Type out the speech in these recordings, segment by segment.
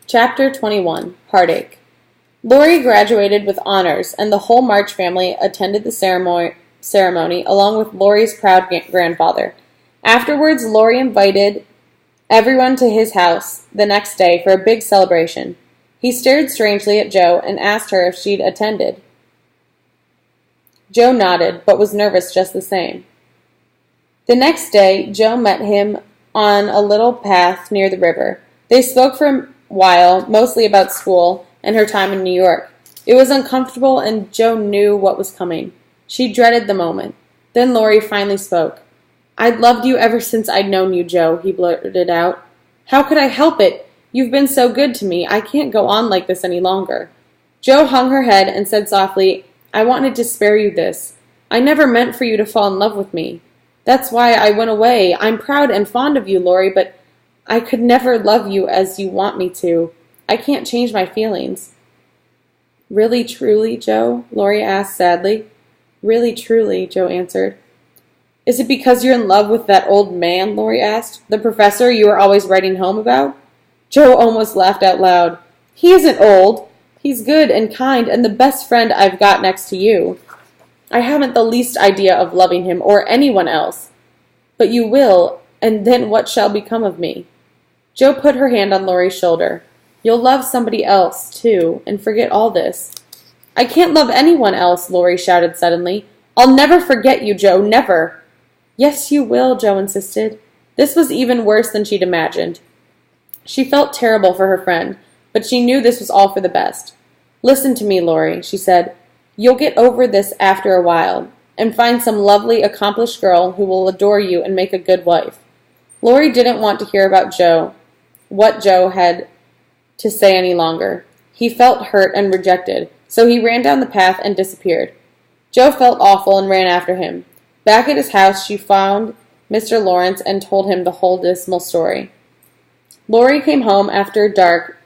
Chapter 21. Heartache. Lori graduated with honors, and the whole March family attended the ceremony along with Lori's proud grandfather. Afterwards, Lori invited everyone to his house the next day for a big celebration. He stared strangely at Joe and asked her if she'd attended. Joe nodded, but was nervous just the same. The next day, Joe met him on a little path near the river. They spoke for a while, mostly about school and her time in New York. It was uncomfortable, and Joe knew what was coming. She dreaded the moment. Then Lori finally spoke. "I'd loved you ever since I'd known you, Joe," he blurted out. "How could I help it? You've been so good to me. I can't go on like this any longer." Joe hung her head and said softly, "I wanted to spare you this. I never meant for you to fall in love with me. That's why I went away. I'm proud and fond of you, Lori, but I could never love you as you want me to. I can't change my feelings." "Really, truly, Joe?" Lori asked sadly. "Really, truly," Joe answered. "Is it because you're in love with that old man?" Lori asked. "The professor you were always writing home about?" Joe almost laughed out loud. "He isn't old. He's good and kind and the best friend I've got next to you. I haven't the least idea of loving him or anyone else. But you will, and then what shall become of me?" Joe put her hand on Lori's shoulder. "You'll love somebody else, too, and forget all this." "I can't love anyone else," Lori shouted suddenly. "I'll never forget you, Joe, never." "Yes, you will," Joe insisted. This was even worse than she'd imagined. She felt terrible for her friend, but she knew this was all for the best. "Listen to me, Lori," she said. "You'll get over this after a while, and find some lovely, accomplished girl who will adore you and make a good wife." Lori didn't want to hear about what Joe had to say any longer. He felt hurt and rejected, so he ran down the path and disappeared. Joe felt awful and ran after him. Back at his house, she found Mr. Lawrence and told him the whole dismal story. Lori came home after dark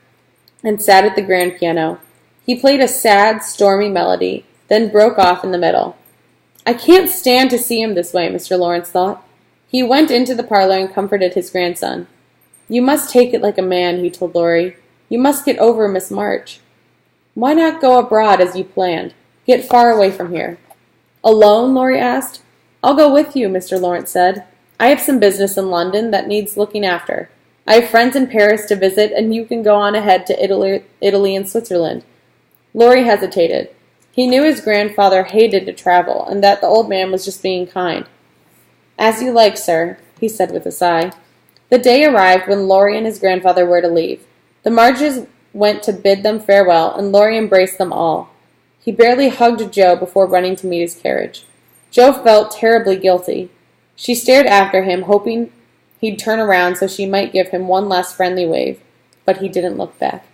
and sat at the grand piano. He played a sad, stormy melody, then broke off in the middle. "I can't stand to see him this way," Mr. Lawrence thought. He went into the parlor and comforted his grandson. "You must take it like a man," he told Lori. "You must get over Miss March. Why not go abroad as you planned? Get far away from here." "Alone?" Lori asked. "I'll go with you," Mr. Lawrence said. "I have some business in London that needs looking after. I have friends in Paris to visit, and you can go on ahead to Italy and Switzerland." Lori hesitated. He knew his grandfather hated to travel, and that the old man was just being kind. "As you like, sir," he said with a sigh. The day arrived when Lori and his grandfather were to leave. The Marches went to bid them farewell, and Lori embraced them all. He barely hugged Joe before running to meet his carriage. Joe felt terribly guilty. She stared after him, hoping he'd turn around so she might give him one last friendly wave, but he didn't look back.